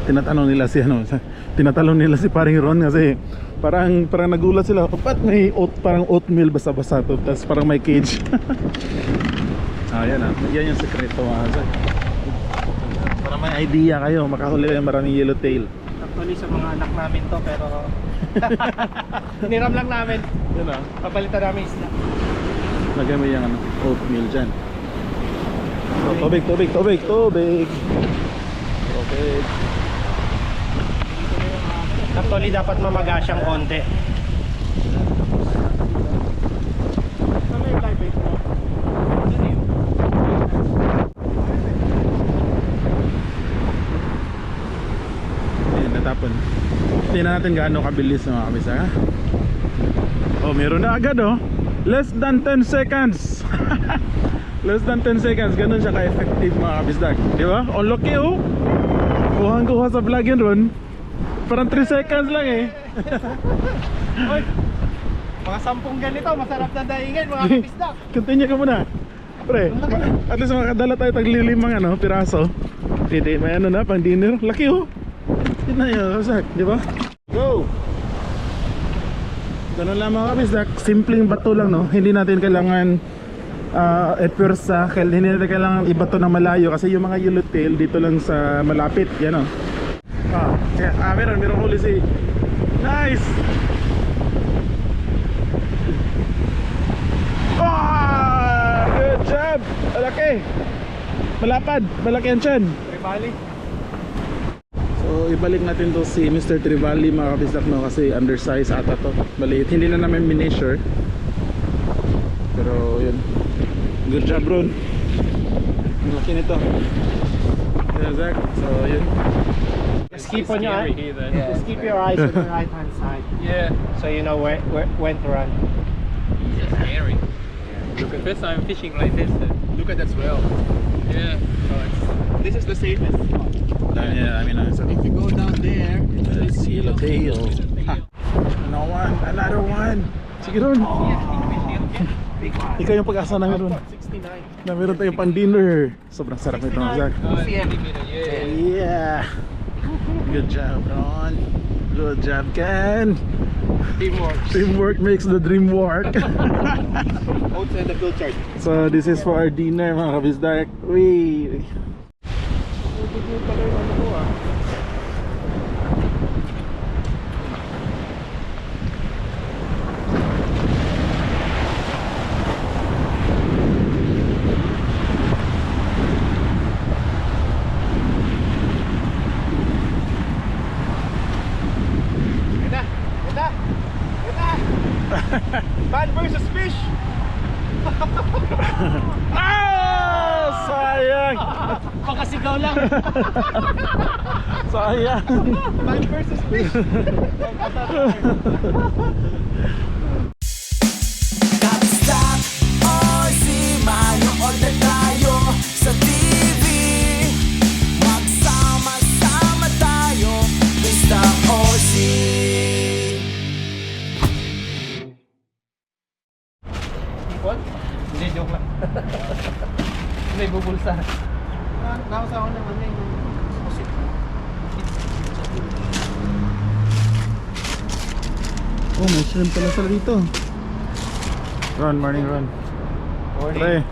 tinatanong nila si tinatalon nila si paring Ron kasi parang nagulat sila, ba't may parang oatmeal basa-basa to, tapos parang may cage. Yan yan yung sekreto mga Zach. Para may idea kayo, makahuli kayo maraming yellowtail. Actually sa mga anak namin to, pero hiniram lang namin. Yun Papalitan namin isla. lagyan mo yung oatmeal dyan. Tubig. Actually dapat mamaga siyang konti. Ayan, natapon. Tingnan natin gaano kabilis mga kabisa, ha? Oh, meron na agad oh. Less than 10 seconds. Less than 10 seconds. Ganun siya ka-effective mga kabisdag. Di ba? On laki oh. Kuhang-kuha sa vlog yun Ron. Parang 3 seconds lang eh. Oy, mga 10 ganito, masarap na daingin mga kapisdak. Continue ka muna. Pre, at least makakadala tayo taglilimang piraso. Hindi, may na, pang dinner. Laki oh. Yun na yun, Zach, di ba? Go! Ganun lang mga kabisdak, simpleng bato lang no. Hindi natin kailangan etwersa, hindi natin kailangan ibato ng malayo kasi yung mga yellowtail dito lang sa malapit, yan o. Meron huli si nice! Good job! Malaki! Malapad! Malaki yan siyan! Tribali. So ibalik natin to si Mr. Trivali mga kabisdak no, kasi undersize ata to, maliit, hindi na namin mineasure pero yun, good job Ron, ang laki nito. Yeah, Zach. So yun, Just keep on your just keep your eyes on the right hand side. Yeah, So you know when to run. it's scary. Look at first time fishing like this. Look at that swell. Yeah. This is the safest spot. yeah, I mean If you go down there, it's yellowtail. Another one. Sige Ron, ikaw yung pag-asa namin Ron, 69. na meron tayong pang dinner. Sobrang sarap nito mga Zach. Yeah. Good job Ron. Good job Ken. Teamwork makes the dream work. Oats and the field chart. So this is for our dinner mga kabisdak. Uy. Man versus fish. Sayang. Pakasigaw lang. Sayang. Man versus fish. Kapistak o si manood na tayo sa TV. Magsama-sama tayo, Pista o si. Hindi, joke lang. May bubulsa. Nakasa ako naman yung pusit. Oh, may shrimp pala sila dito. Ron, morning Ron. Pre.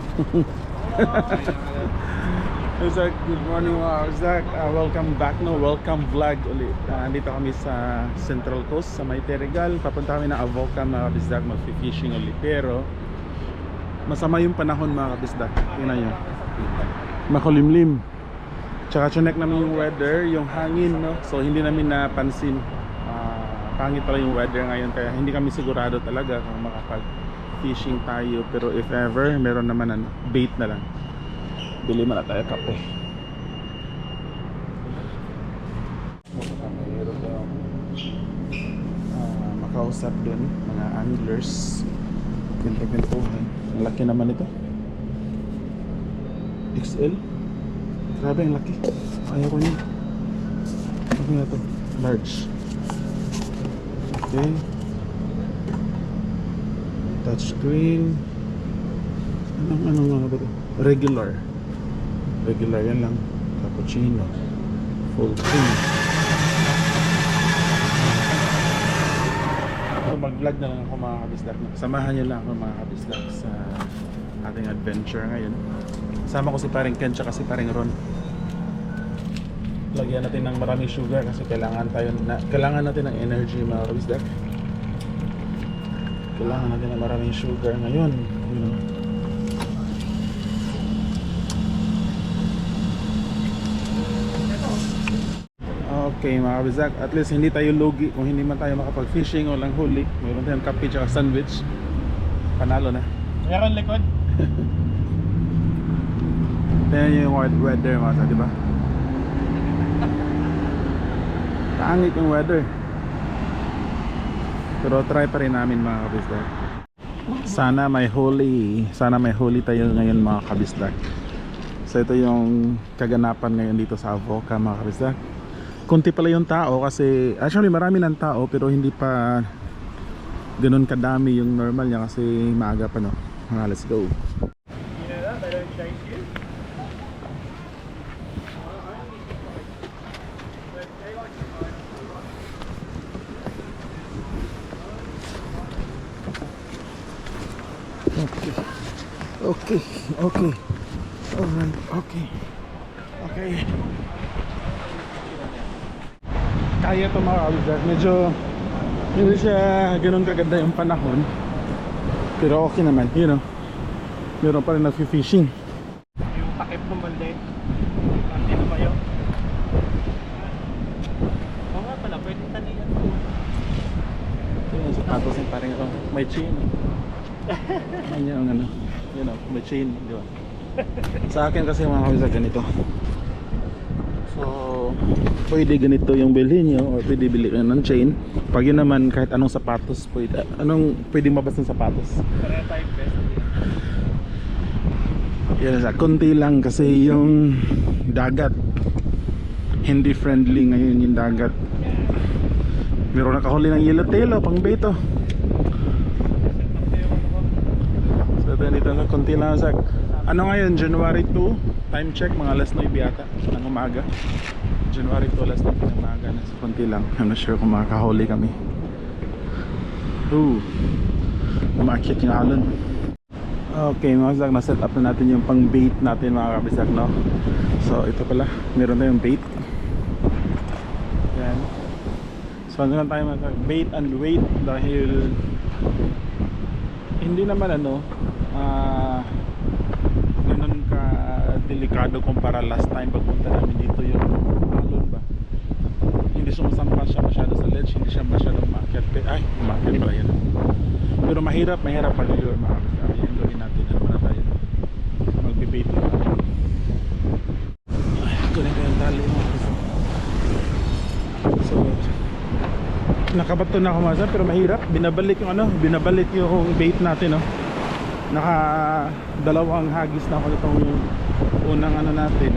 Zach, good morning mga Zach. Welcome back no, welcome vlog ulit. Andito kami sa Central Coast sa May Terregal. Papunta kami ng Avoca mga kabisdak, mag-fishing ulit. Pero masama yung panahon mga kabisdak. Tingnan nyo, makulimlim. Tsaka check namin yung weather, yung hangin no. So hindi namin napansin, pangit pala yung weather ngayon, kaya hindi kami sigurado talaga kung makapag-fishing tayo. Pero if ever, meron naman bait na lang. Bili man na tayo kape. Mayroon daw makausap dun mga anglers, kwento-kwentuhan. Ang laki naman ito, XL. Grabe ang laki. Ayaw ko niya. Ano na ito? Large. Okay. Touchscreen. Ano nga ba ito? Regular yan lang. Cappuccino. Full cream. So mag-vlog na lang ako mga kabisdak. Samahan niyo lang ako mga kabisdak sa ating adventure ngayon. Kasama ko si paring Ken tsaka si paring Ron. Lagyan natin ng maraming sugar kasi kailangan natin ng energy mga kabisdak. Kailangan natin ng maraming sugar ngayon, you know. Okay mga kabisdak, at least hindi tayo lugi kung hindi man tayo makapag-fishing o lang huli. Mayroon tayong kape tsaka sandwich. Panalo na. Meron likod. Tingnan nyo yung weather mga kabisdak, diba? Kaangit yung weather. Pero try pa rin namin mga kabisdak. Sana may huli tayo ngayon mga kabisdak. So ito yung kaganapan ngayon dito sa Avoca mga kabisdak. Kunti pala yung tao kasi actually marami ng tao pero hindi pa ganun kadami yung normal niya kasi maaga pa no. Let's go. Okay. Alright, okay. Kaya ito mga kabisdak. Medyo hindi siya ganun kaganda yung panahon. Pero okay naman, you know. Meron pa rin nag-fishing. Yung takip ng balde. Ante na ba yun? Oo nga pala, pwede taniyan. Ito yung sapatos yung parang ito. May chain. Ano yung ano, you know, may chain, di ba? Sa akin kasi mga kabisdak ganito. So, pwede ganito yung bilhin nyo or pwede bili kayo ng chain. Pag yun naman kahit anong sapatos, pwede mabas ng sapatos. Pareha tayong best. Yan sa konti lang kasi yung dagat hindi friendly ngayon yung dagat. Meron nakahuli ng yellowtail pang beto. So ito dito na konti lang sa ano ngayon, January 2, time check mga alas 9 yata ng umaga. January 2 alas 9 ng umaga na, so konti lang. I'm not sure kung makakahuli kami. Umakyat yung alon. Okay mga kabisdak, na-set up na natin yung pang bait natin mga kabisdak, no? So ito pala, meron tayong bait. Yan. So ano lang tayo mga bait and wait dahil hindi naman ganun ka delikado kumpara last time pagpunta namin dito yung alon ba. Hindi sumasampa siya masyado sa ledge, hindi siya masyado umakyat. Umakyat pala yan. Pero mahirap pag-lure mga kabisdak. Yan gawin natin. Ano na tayo? Magbibait na natin. Ay, kunin ko yung tali mga kabisdak. So, nakabato na ako mga kabisdak, pero mahirap. Binabalik yung bait natin, no? Naka dalawang hagis na ako nitong unang natin.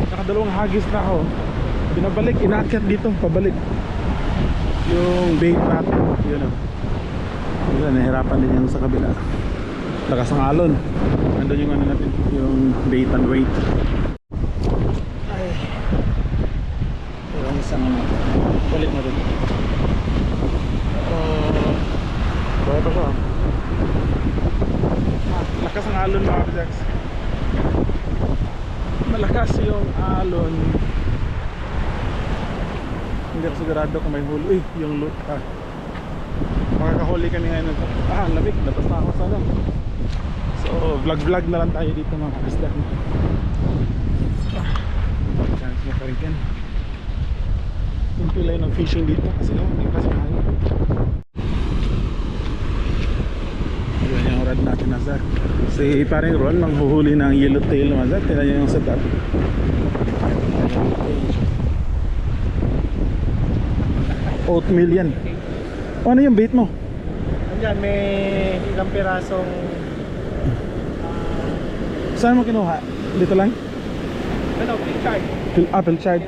Nakadalawang hagis na ako. Binabalik, inakyat dito, pabalik yung bait natin, yun o. Nahirapan din yung sa kabila. Lakas ng alon. Andun yung natin, yung bait and wait. Ay, yung isang balik mo rin. Kaya pa siya. Lakas ng alon mga kabisdak. Malakas yung alon. Hindi ako sigurado kung may huli. Yung loot makakahuli kami ngayon. Ang lamig, labas na ako sana. So vlog na lang tayo dito mga kabisdak. Chance mo pa rin yan. Yung pilay ng fishing dito kasi hindi kasi mahal. Yan yung rod natin na Zach. Si paring Ron manghuhuli ng yellowtail naman Zach. Tignan nyo yung setup. Oatmeal yan. Paano yung bait mo? Nandiyan, may ilang pirasong Saan mo kinuha? Dito lang? pilchard. Pilchard.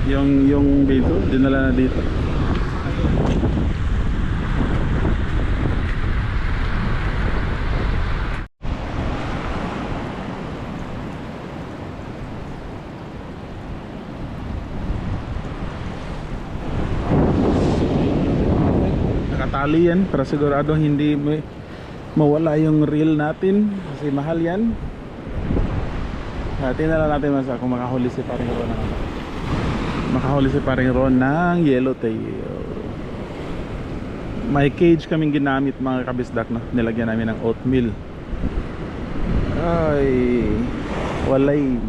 Yung dito, dinala na dito. tinatali yan para sigurado hindi mawala yung reel natin kasi mahal yan. Tingnan lang natin masa kung makahuli si paring Ron ng yellowtail. May cage kaming ginamit mga kabisdak, no? Nilagyan namin ng oatmeal. Ay, walay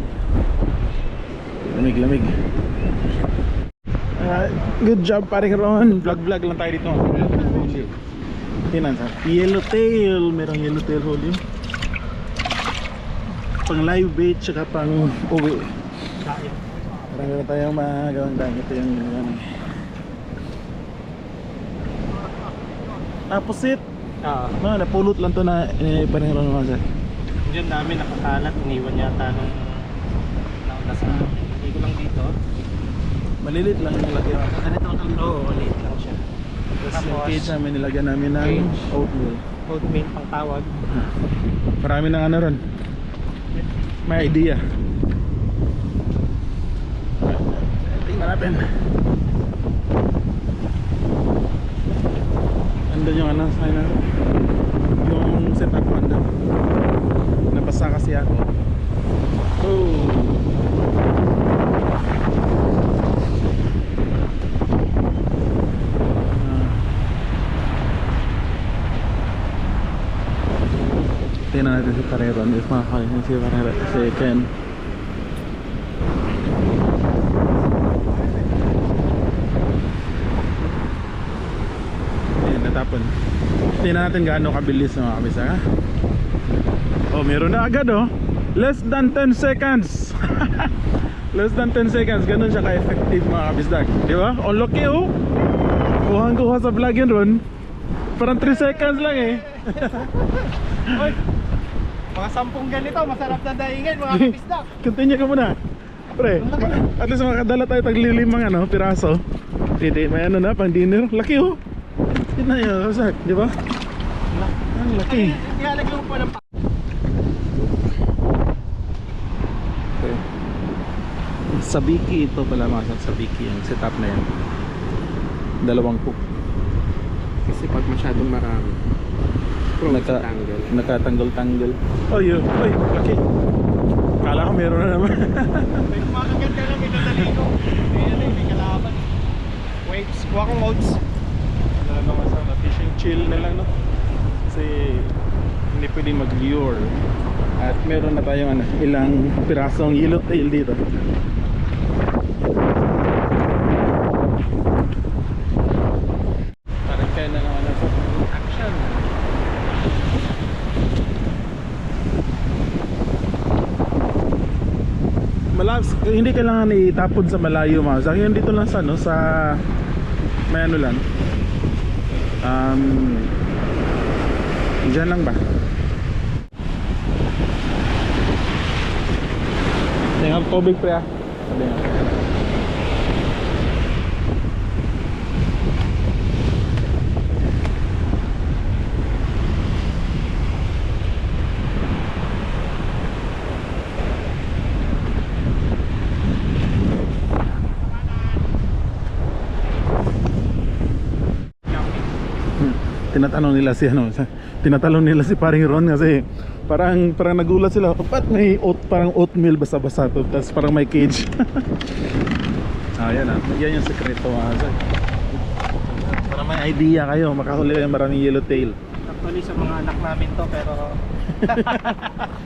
lamig. Good job paring Ron. Vlog lang tayo dito. Tingnan sa yellowtail, merong yellowtail huli. Pang live bait tsaka pang uwi. Parang meron tayong magawang dahil. Ito yung pusit. Napulot lang to na parang Ron mga sir. Diyan namin nakakalat, iniwan yata nung nauna sa akin. Hindi ko lang dito. Malilit lang yung lagyan. Ganito ang kalito. Oo, maliit lang siya. Tapos yung cage namin nilagyan namin ng Cage. oatmeal. Oatmeal pang tawag. Marami ng ano ron. May idea. Tingnan natin. Andun yung ano, sign natin. Yung setup ko andun. Nabasa kasi ako. Oh. Tingnan natin si Pareron. If makakain si Pareron. Si Ken. Ayan, natapon. Tingnan natin gaano kabilis mga kabisa, ha? Oh, meron na agad, oh. Less than 10 seconds. Less than 10 seconds. Ganun siya ka-effective mga kabisdag. Di ba? On laki, oh. Kuha sa vlog yun ron. Parang 3 seconds lang, eh. Oy! Mga 10 ganito, masarap na dahingan mga kapisdak. Continue ka muna. Pre, at least makadala tayo taglilimang ano, piraso. Hindi, may ano na, pang dinner. Laki, oh. Yun na yun, kasak, di ba? Ang laki. Ihalagay mo pa ng Okay. Sabiki ito pala mga sabiki yung setup na yan. 2 hook. Kasi pag masyadong marami, Nakatanggal-tanggal. Oh yun, oy, laki. Kala ko meron na naman. may kumakagat ka lang, may nataliko. May kalaban. Waves, kuha kong modes. Wala naman sana, fishing chill na lang, no? Kasi hindi pwedeng mag-lure. At meron na tayong ano, ilang pirasong yellowtail dito. Parang kaya na naman sa action. Malabs, hindi kailangan itapon sa malayo mga sa akin dito lang sa no, sa may ano lang. Diyan lang ba? Tingnan tubig pre ah. Sabi nga. Tinatanong nila si ano, tinatanong nila si paring Ron kasi parang nagulat sila, ba't may parang oatmeal basa-basa to, tapos parang may cage. Yan yan yung sekreto mga. Para may idea kayo, makahuli kayo maraming yellowtail. Actually sa mga anak namin to, pero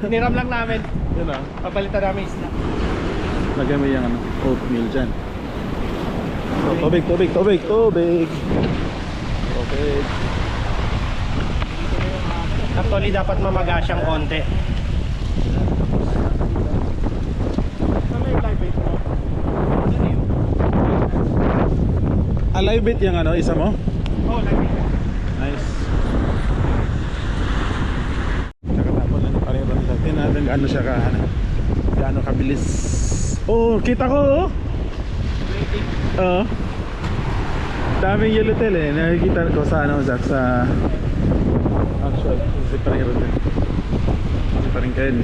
hiniram lang namin. Yan ah. Papalitan namin isla. Lagyan mo yung ano, oatmeal dyan. So, tubig. Actually dapat mamaga siyang konti. Alive bait yung ano, isa mo? Oh, like it. Nice. Nakatapon lang pareho lang sa atin natin gaano siya gaano kabilis. Oh, kita ko oh. Oo. Daming yellowtail eh. Nakikita ko sa ano, Zach, sa actual si pareho din. Si paring Ken.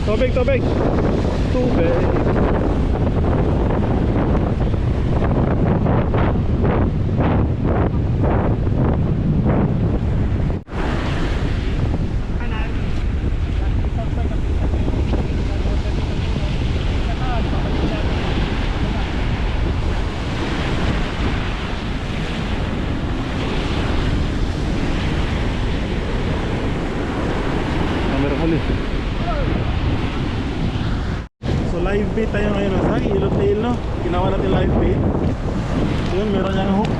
Tubig. Yun, meron niyang hook.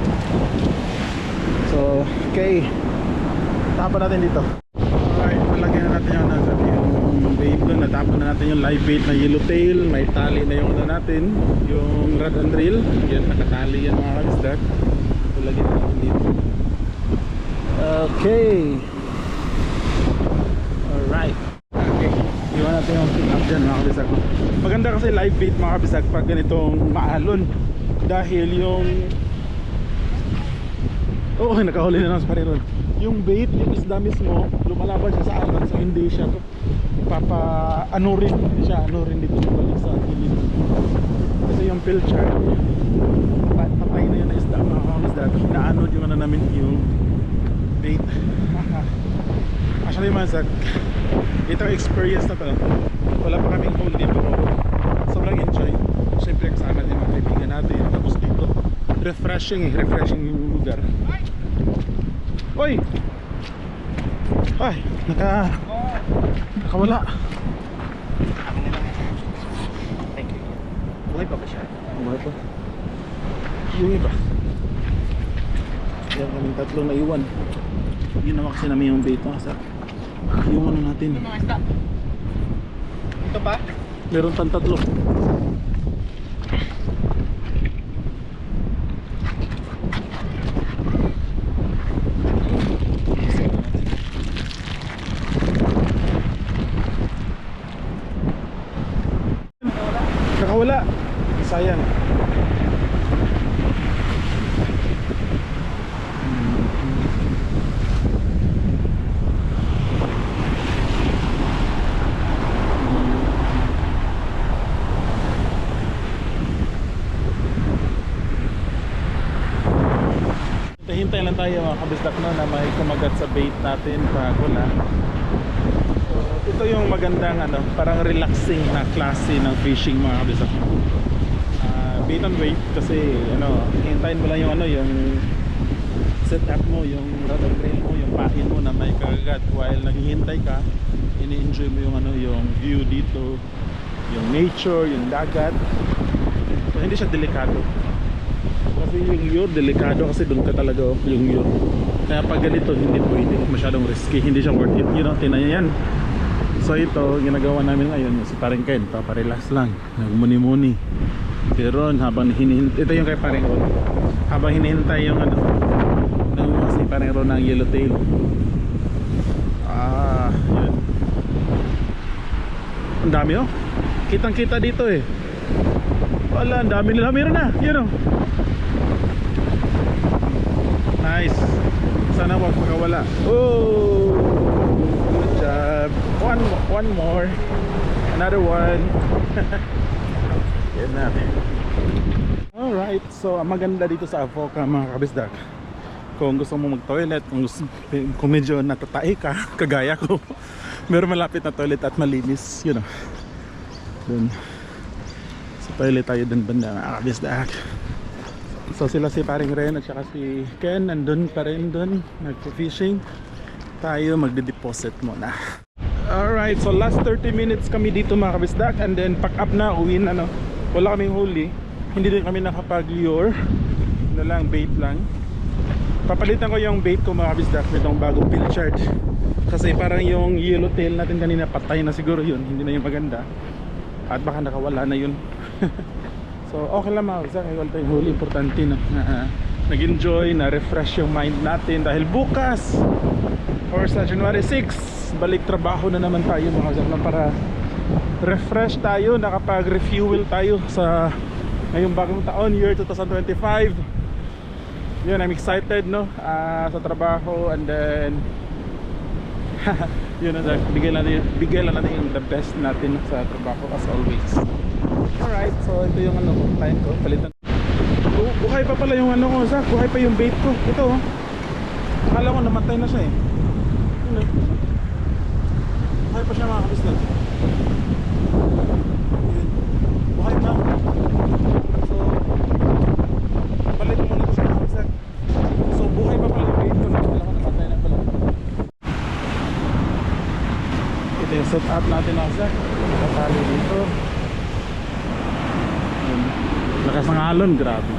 So, okay. Tapon natin dito. Alright, palagyan na natin yung bait doon. Natapon na natin yung live bait na yellowtail. May tali na yung natin. Yung rod and reel. Yan, nakatali yan mga kabisdak. Palagyan na natin dito. Okay. Alright. Okay. Iwan natin yung pick up dyan mga kabisdak. Maganda kasi live bait mga kabisdak pag ganitong maalon. Dahil yung nakahuli na lang sa pariron. Yung bait, yung isda mismo, lumalaban siya sa alon, so hindi siya ano rin dito sa balik sa gilid. Kasi yung pilchard, patay na yun na isda mga kamisda. Naanod yung ano namin yung bait. Actually man, itong experience na to, wala pa kaming huli pero sobrang enjoy. Siyempre kasama din mga kaibigan natin. Tapos dito, refreshing yung lugar. Oy! Ay, nakawala. Akin na lang. Thank you. Buhay pa ba siya? Buhay pa. Yung iba. Yan kaming tatlo na iwan. Ginawa kasi namin yung bait sa yung ano natin. Mga isda. Ito pa? Meron pang tatlo. Nakawala. Sayang. Hintay lang tayo mga kabisdak na may kumagat sa bait natin pag wala. So, ito yung magandang parang relaxing na klase ng fishing mga kabisdak. Bait and wait kasi hintayin mo lang yung set up mo, yung rod and reel mo, yung pahin mo na may kagagat while naghihintay ka. Ini-enjoy mo yung view dito, yung nature, yung dagat. So hindi siya delikado. Kasi yung yun, delikado kasi doon ka talaga yung yun. Kaya pag ganito, hindi pwede, masyadong risky, hindi siya worth it. Tinan nyo yan. So ito, ginagawa namin ngayon, si Paring Ken, paparelax lang, nagmuni-muni. Pero habang hinihintay, ito yung kay Paring Ron, habang hinihintay yung nanguha si Paring Ron ng yellowtail. Yun. Ang dami kitang kita dito wala, ang dami nila, meron na, yun nice. Sana wag makawala. Oh, good job. One more. Another one. Yan na. Alright, so ang maganda dito sa Avoca mga kabisdak, kung gusto mo mag-toilet, kung medyo natatae ka, kagaya ko, meron malapit na toilet at malinis, dun sa toilet tayo dun banda mga kabisdak. So sila si Paring Ren at saka si Ken nandun pa rin dun, nagpo-fishing. Tayo magde-deposit muna. Alright, so last 30 minutes kami dito mga kabisdak, and then pack up na, uwi na wala kaming huli, hindi din kami nakapag-lure, lang, bait lang. Papalitan ko yung bait ko mga kabisdak nitong bagong pilchard. Kasi parang yung yellowtail natin kanina patay na siguro yun, hindi na yung maganda. At baka nakawala na yun. So okay lang mga kabisdak, wala tayong huli, importante nag-enjoy, na-refresh yung mind natin dahil bukas or sa January 6 balik trabaho na naman tayo mga kabisdak, para refresh tayo, nakapag-refuel tayo sa ngayong bagong taon, year 2025. Yun, I'm excited sa trabaho, and then yun bigay lang natin yung the best natin sa trabaho as always. Alright, so ito yung client ko, palitan. Buhay pa pala yung ko, Zach, buhay pa yung bait ko. Ito akala ko namatay na siya buhay pa siya mga kabisdak. Buhay pa. So palit mo muna ito sa mga kabisdak. So buhay pa pala yung bait ko, akala ko namatay na pala. Ito yung set up natin mga kabisdak, nakatali dito. Lakas ng alon, grabe.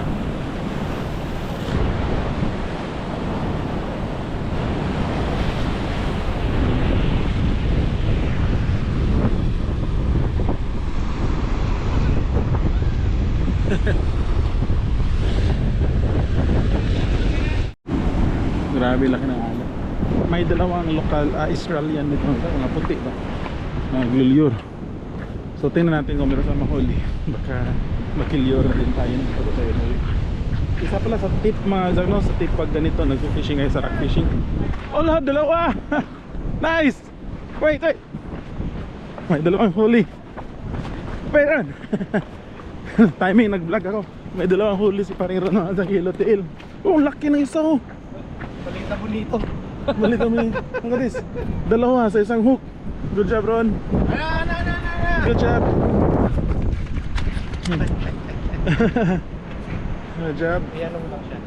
Grabe laki ng alon. May dalawang lokal Israelian nito, mga puti ba? Mga glulyur. So tingnan natin kung meron sa mahuli. Baka makilyur na din tayo ng pagod tayo na. Isa pala sa tip mga zagno, sa tip pag ganito nag-fishing kayo sa rock fishing. Oh lahat, dalawa! Nice! Wait! May dalawang huli. Wait on! Timing, nag-vlog ako. May dalawang huli si paring Ron sa yellowtail. Oh, laki ng isa oh! Balita bonito. Balik kami. Ang gadis. Dalawa sa isang hook. Good job, Ron. Good job. Good job. Ayan lang siya.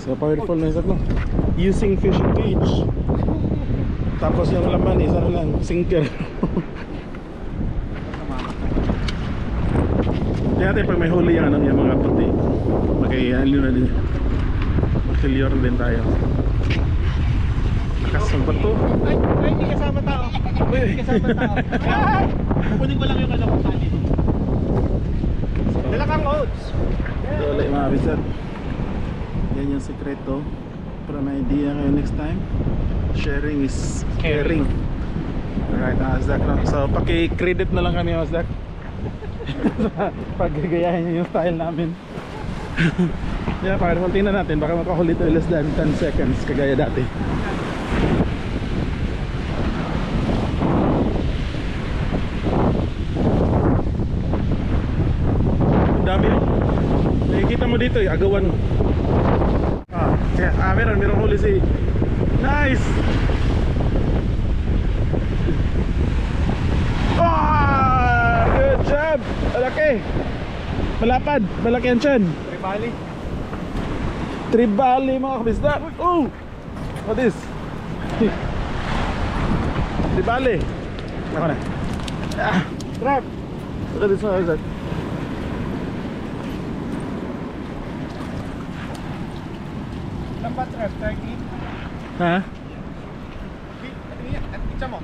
So powerful na isa ko. Using fishing cage. Tapos yung laman, isa na lang. Sinker. Kaya natin pag may huli yung, yung mga puti. Magkayalo na din. Makilior din tayo. Lakas ng bato. Ay, hindi kasama tao. Hindi kasama tao. Kukunin ko lang yung alam ko kanin. Dala kang oats. So ulit mga bisat. Yan yung sekreto. Para may idea kayo next time. Sharing is caring. Alright, Azdak na. So paki-credit na lang kami, Azdak. Paggagayahin nyo yung style namin. Yeah, powerful. Tingnan natin. Baka makahuli to less than 10 seconds. Kagaya dati. Ang dami oh. Nakikita mo dito, agawan mo. Meron huli si. Nice! Good job! Malaki! Malapad! Malaki yan siyan! Tribali. Tribali mga kabisda! Oh! What is? Tribali! Ako na. Trap! Look at this one, Isaac. Lambat trap, 30. Ha? Kitsa mo.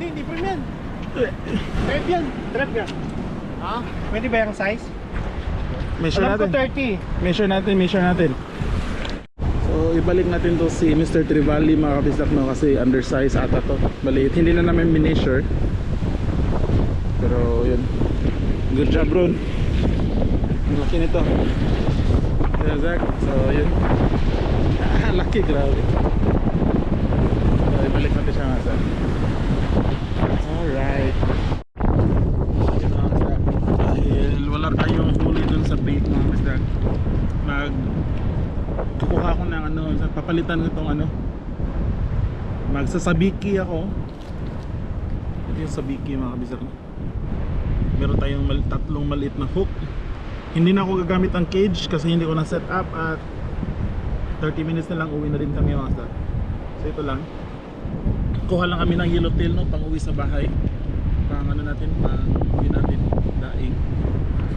Hindi po yan. Trap yan. Trap yan. Ha? Pwede ba yung size? Measure Alam ko natin. 30. Measure natin. So ibalik natin to si Mr. Trivali mga kabisdak no, kasi undersize ata to. Maliit. Hindi na namin mineasure. Pero yun. Good job, Ron. Ang laki nito. Yeah, Zach. So yun. Laki, grabe. So ibalik natin siya nga, Zach. Alright. Dahil wala tayong huli dun sa bait mga kabisdak, kukuha ko ng ano, papalitan ko itong ano, magsasabiki ako. Ito yung sabiki mga kabisdak. Meron tayong tatlong maliit na hook. Hindi na ako gagamit ang cage kasi hindi ko na set up at 30 minutes na lang uwi na rin kami mga kabisdak. So ito lang, kuha lang kami ng yellowtail no, pang uwi sa bahay, pang ano natin, pang uwi natin daing.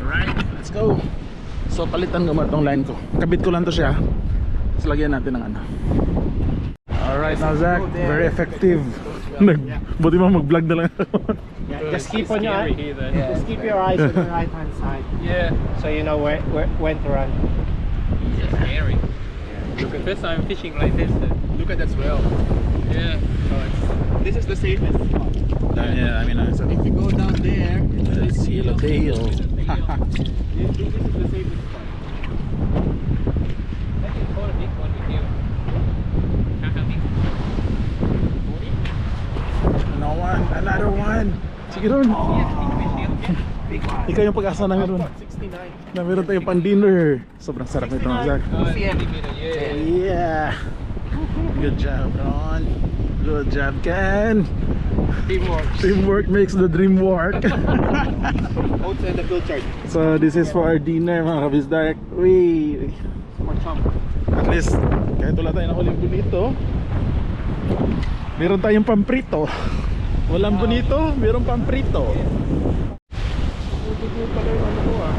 Alright, let's go. So palitan ko mo itong line ko. Kabit ko lang to siya. Tapos lagyan natin ng ano. Alright now Zach, very effective. Buti mo mag-vlog na lang. Just keep on your Scary here, then. just keep your eyes on the right hand side. Yeah. So you know when to run. It's just scary. Look at this. I'm fishing like this. Look at that swell. Yeah. This is the safest spot. Yeah, I mean, If you go down there, it's yellowtail. this is the safest spot. I can call a big one with you. Another one. Sige Ron. Ikaw yung pag-asa na Ron. 69. Na meron tayong pan dinner. Sobrang sarap nito mga Zach. Yeah. Yeah. Good job Ron. Good job Ken. Teamwork. Teamwork makes the dream work. Oats and the filter. So this is for our dinner mga kabisdak. Uy. At least kahit wala tayong nakuling bonito, meron tayong pamprito. Walang bonito, meron pamprito. Tutugo pala yung ano ko ah.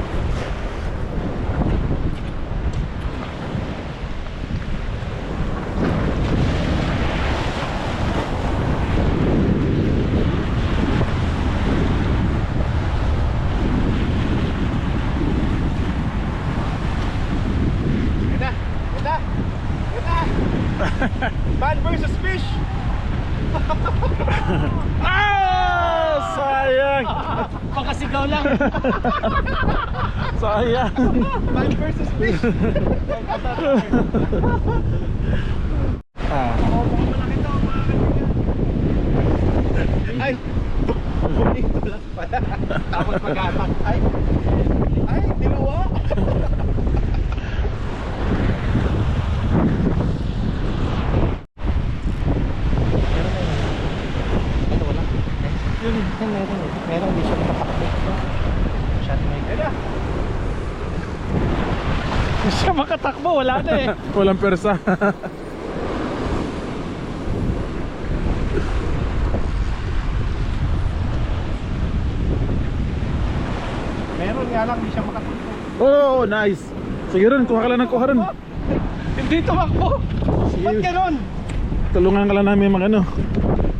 versus fish. Ah! Sayang! Pakasigaw lang. Sayang! Man versus fish. Ah. Ay! Bonito lang pala. Tapos mag-atak. Ay! Ay! Diluwa! Ito wala. Yun meron eh. Meron, hindi siya makatakbo. Shot may gala. Siya makatakbo, wala na eh. Walang persa. Meron nga lang, hindi siya makatakbo. Oh, nice. Sige ron, kuha ka lang ng kuha ron. Hindi tumakbo. Ba't ganon? Tulungan ka lang namin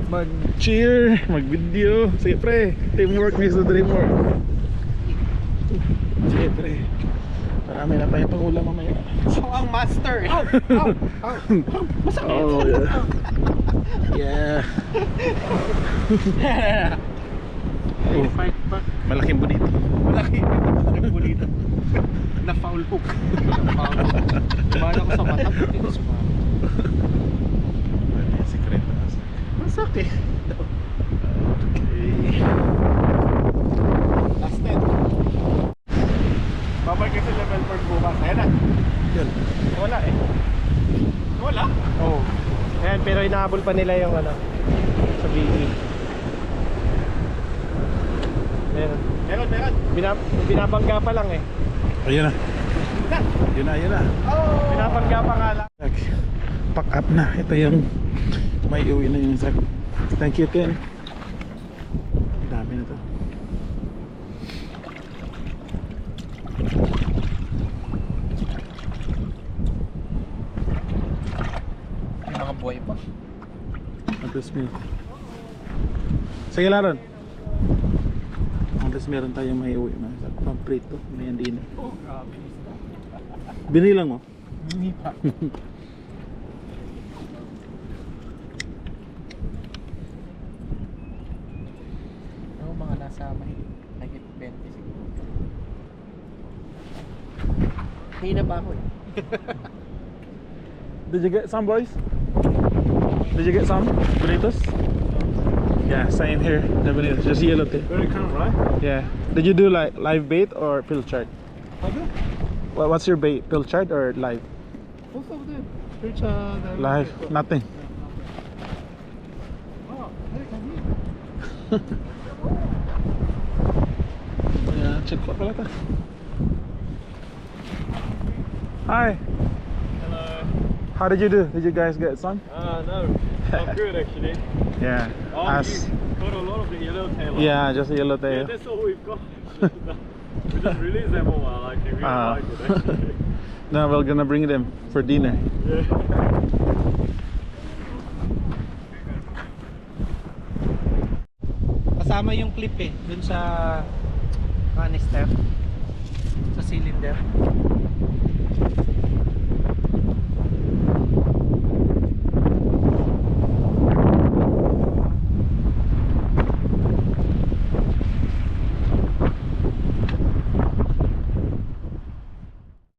mag-cheer, mag-video. Sige pre, teamwork makes the dream work. Sige pre, marami na tayong pangulam mamaya. So ang master eh. Masakit. Oh yeah. Yeah. Oh, malaking bonito. Malaki. Malaki bonito. Na foul hook. Kumala ko sa mata. Hindi sumama. Secret. Masakit. Okay. Last 10. Babalik kasi level 4 bukas. Ayan na. Yun. Wala eh. Wala. Oo. Ayan, pero inahabol pa nila yung ano sa BE. Meron. Meron. Binabangga pa lang eh. Ayun na. Yun na. Binabangga pa nga lang. Okay. Pack up na. Ito yung may iuwi na yung sack. Thank you Ken. Dami na to. Mga buhay pa. Tapos may sige Laron. Tapos meron tayong may iuwi na sack. Pamprito. May andina. Oh, grabe. Binilang mo? Hindi pa. Ano mga nasa mahigit 20 siguro. Hina pa ako eh. Did you get some boys? Did you get some bonitos? Yeah, same here. The bonitos, just yellow tape. Very calm, right? Yeah. Did you do like live bait or pill chart? Okay. What's your bait? Pill chart or live? Both of them. Which Live, nothing. Oh, very convenient. Yeah, check ko pala ta. Hi. Hello. How did you do? Did you guys get some? No. Not good actually. Yeah. Oh, As you got a lot of the yellowtail. yeah, just a yellow Yeah, tail. that's all we've got. We just released them all. I like it. We Ah. like it actually. Now we're gonna bring them for dinner. Yeah. Kasama yung clip eh, dun sa canister, sa cylinder.